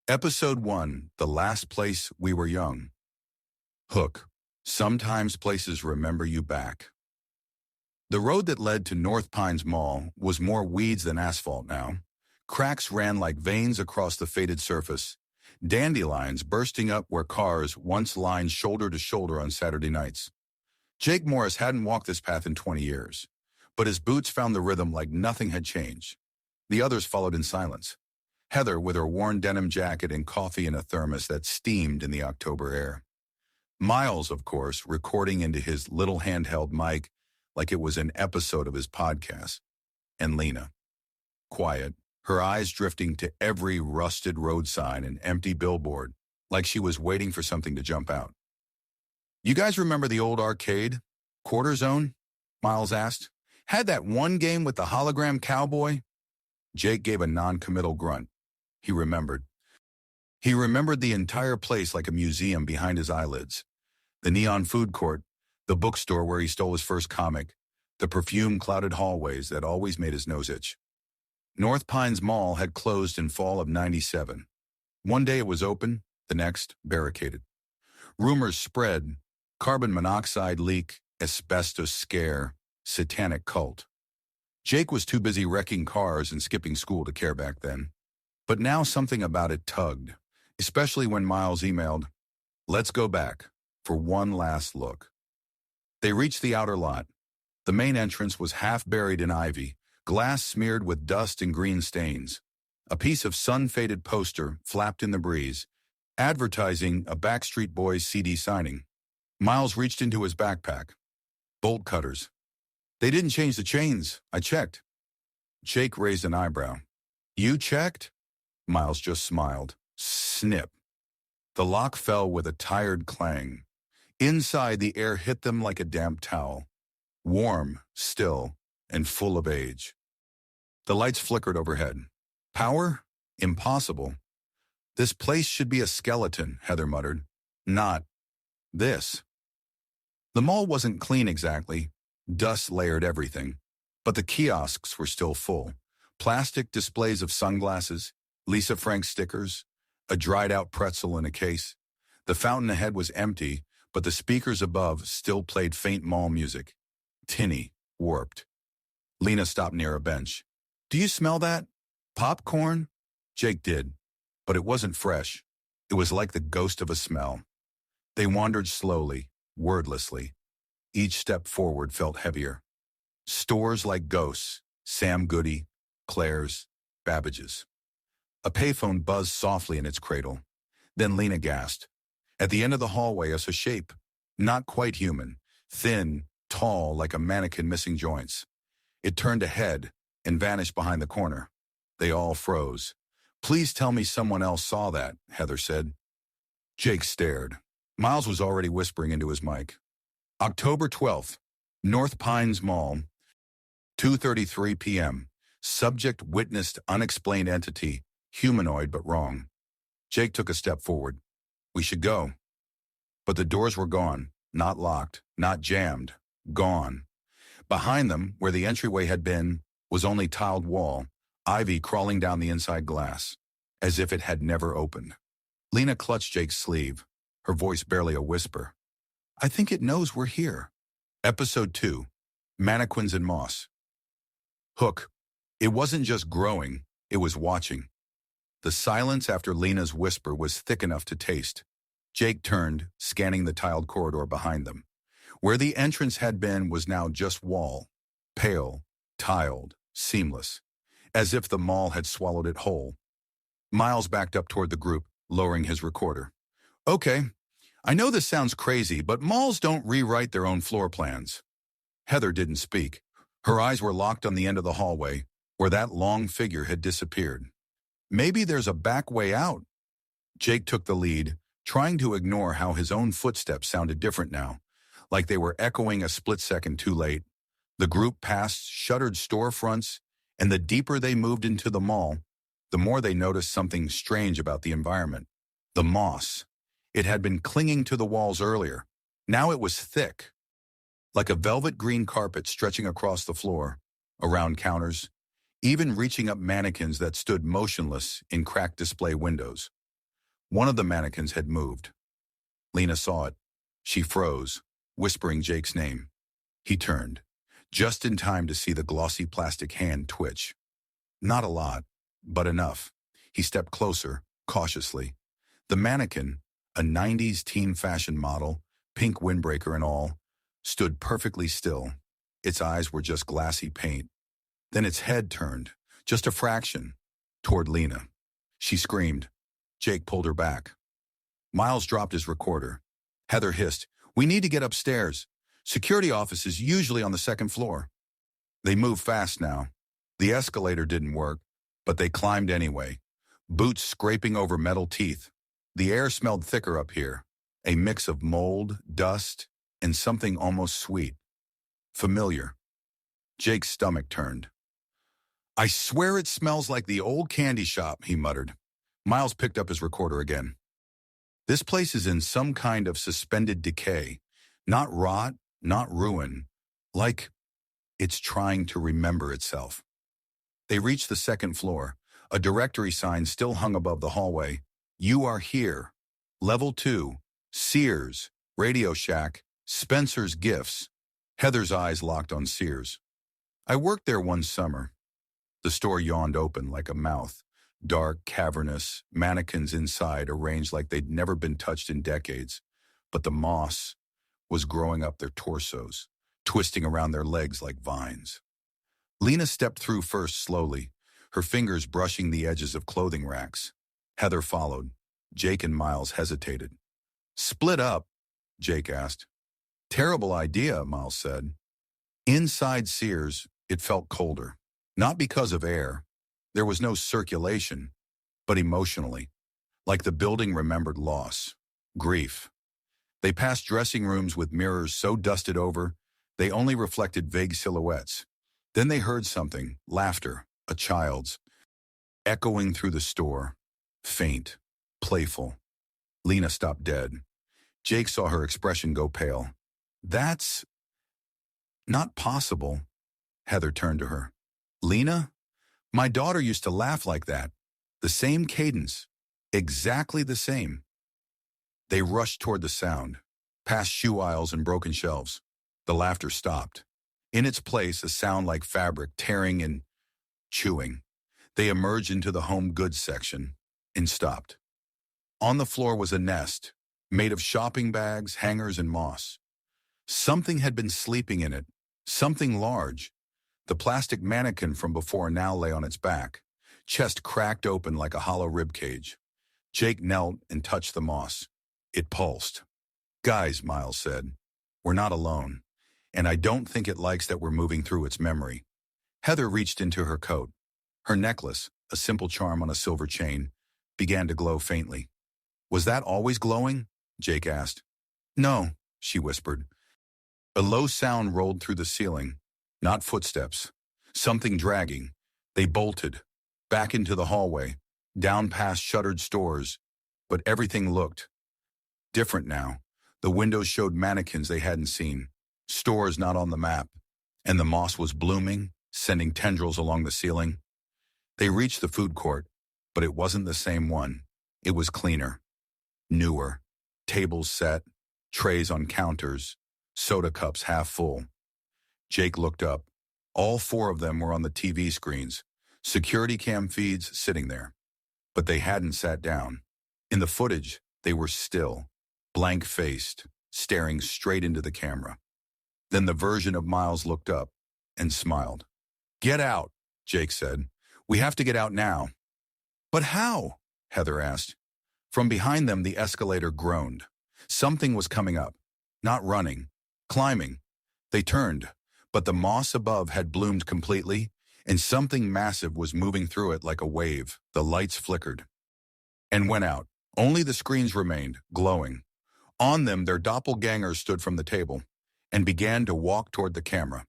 Episode 1, The Last Place We Were Young. Hook. Sometimes places remember you back. The road that led to North Pines Mall was more weeds than asphalt now. Cracks ran like veins across the faded surface, dandelions bursting up where cars once lined shoulder to shoulder on Saturday nights. Jake Morris hadn't walked this path in 20 years, but his boots found the rhythm like nothing had changed. The others followed in silence. Heather with her worn denim jacket and coffee in a thermos that steamed in the October air. Miles, of course, recording into his little handheld mic like it was an episode of his podcast. And Lena, quiet, her eyes drifting to every rusted road sign and empty billboard, like she was waiting for something to jump out. "You guys remember the old arcade? Quarter Zone?" Miles asked. "Had that one game with the hologram cowboy?" Jake gave a non-committal grunt. He remembered. He remembered the entire place like a museum behind his eyelids. The neon food court, the bookstore where he stole his first comic, the perfume-clouded hallways that always made his nose itch. North Pines Mall had closed in fall of '97. One day it was open, the next barricaded. Rumors spread: carbon monoxide leak, asbestos scare, satanic cult. Jake was too busy wrecking cars and skipping school to care back then. But now something about it tugged, especially when Miles emailed, "Let's go back for one last look." They reached the outer lot. The main entrance was half buried in ivy, glass smeared with dust and green stains. A piece of sun-faded poster flapped in the breeze, advertising a Backstreet Boys CD signing. Miles reached into his backpack. Bolt cutters. "They didn't change the chains. I checked." Jake raised an eyebrow. "You checked?" Miles just smiled. Snip. The lock fell with a tired clang. Inside, the air hit them like a damp towel. Warm, still, and full of age. The lights flickered overhead. Power? Impossible. "This place should be a skeleton," Heather muttered. "Not this." The mall wasn't clean exactly. Dust layered everything. But the kiosks were still full. Plastic displays of sunglasses, Lisa Frank stickers, a dried-out pretzel in a case. The fountain ahead was empty, but the speakers above still played faint mall music. Tinny, warped. Lena stopped near a bench. "Do you smell that? Popcorn?" Jake did, but it wasn't fresh. It was like the ghost of a smell. They wandered slowly, wordlessly. Each step forward felt heavier. Stores like ghosts, Sam Goody, Claire's, Babbage's. A payphone buzzed softly in its cradle. Then Lena gasped. At the end of the hallway is a shape, not quite human, thin, tall like a mannequin missing joints. It turned a head and vanished behind the corner. They all froze. "Please tell me someone else saw that," Heather said. Jake stared. Miles was already whispering into his mic. October 12th, North Pines Mall, 2:33 p.m. Subject witnessed unexplained entity, humanoid but wrong. Jake took a step forward. "We should go." But the doors were gone, not locked, not jammed, gone. Behind them, where the entryway had been, was only tiled wall, ivy crawling down the inside glass, as if it had never opened. Lena clutched Jake's sleeve, her voice barely a whisper. "I think it knows we're here." Episode 2, Mannequins and Moss. Hook. It wasn't just growing, it was watching. The silence after Lena's whisper was thick enough to taste. Jake turned, scanning the tiled corridor behind them. Where the entrance had been was now just wall, pale, tiled, seamless, as if the mall had swallowed it whole. Miles backed up toward the group, lowering his recorder. "Okay, I know this sounds crazy, but malls don't rewrite their own floor plans." Heather didn't speak. Her eyes were locked on the end of the hallway, where that long figure had disappeared. "Maybe there's a back way out." Jake took the lead, trying to ignore how his own footsteps sounded different now, like they were echoing a split second too late. The group passed shuttered storefronts, and the deeper they moved into the mall, the more they noticed something strange about the environment. The moss. It had been clinging to the walls earlier. Now it was thick, like a velvet green carpet stretching across the floor, around counters, even reaching up mannequins that stood motionless in cracked display windows. One of the mannequins had moved. Lena saw it. She froze, whispering Jake's name. He turned, just in time to see the glossy plastic hand twitch. Not a lot, but enough. He stepped closer, cautiously. The mannequin, a 90s teen fashion model, pink windbreaker and all, stood perfectly still. Its eyes were just glassy paint. Then its head turned, just a fraction, toward Lena. She screamed. Jake pulled her back. Miles dropped his recorder. Heather hissed, "We need to get upstairs. Security office is usually on the second floor." They moved fast now. The escalator didn't work, but they climbed anyway, boots scraping over metal teeth. The air smelled thicker up here, a mix of mold, dust, and something almost sweet. Familiar. Jake's stomach turned. "I swear it smells like the old candy shop," he muttered. Miles picked up his recorder again. "This place is in some kind of suspended decay. Not rot, not ruin. Like it's trying to remember itself." They reached the second floor. A directory sign still hung above the hallway. "You are here. Level 2. Sears, Radio Shack, Spencer's Gifts." Heather's eyes locked on Sears. "I worked there one summer." The store yawned open like a mouth. Dark, cavernous, mannequins inside arranged like they'd never been touched in decades. But the moss was growing up their torsos, twisting around their legs like vines. Lena stepped through first slowly, her fingers brushing the edges of clothing racks. Heather followed. Jake and Miles hesitated. "Split up?" Jake asked. "Terrible idea," Miles said. Inside Sears, it felt colder. Not because of air. There was no circulation, but emotionally. Like the building remembered loss, grief. They passed dressing rooms with mirrors so dusted over, they only reflected vague silhouettes. Then they heard something, laughter, a child's, echoing through the store, faint, playful. Lena stopped dead. Jake saw her expression go pale. "That's not possible." Heather turned to her. "Lena, my daughter used to laugh like that. The same cadence. Exactly the same." They rushed toward the sound, past shoe aisles and broken shelves. The laughter stopped. In its place, a sound like fabric tearing and chewing. They emerged into the home goods section and stopped. On the floor was a nest, made of shopping bags, hangers, and moss. Something had been sleeping in it, something large. The plastic mannequin from before now lay on its back, chest cracked open like a hollow rib cage. Jake knelt and touched the moss. It pulsed. "Guys," Miles said, "we're not alone, and I don't think it likes that we're moving through its memory." Heather reached into her coat. Her necklace, a simple charm on a silver chain, began to glow faintly. "Was that always glowing?" Jake asked. "No," she whispered. A low sound rolled through the ceiling. Not footsteps. Something dragging. They bolted. Back into the hallway. Down past shuttered stores. But everything looked different now. The windows showed mannequins they hadn't seen. Stores not on the map. And the moss was blooming, sending tendrils along the ceiling. They reached the food court, but it wasn't the same one. It was cleaner. Newer. Tables set. Trays on counters. Soda cups half full. Jake looked up. All 4 of them were on the TV screens, security cam feeds sitting there. But they hadn't sat down. In the footage, they were still, blank-faced, staring straight into the camera. Then the version of Miles looked up and smiled. "Get out," Jake said. "We have to get out now." "But how?" Heather asked. From behind them, the escalator groaned. Something was coming up. Not running. Climbing. They turned. But the moss above had bloomed completely, and something massive was moving through it like a wave. The lights flickered and went out. Only the screens remained, glowing. On them, their doppelgangers stood from the table and began to walk toward the camera.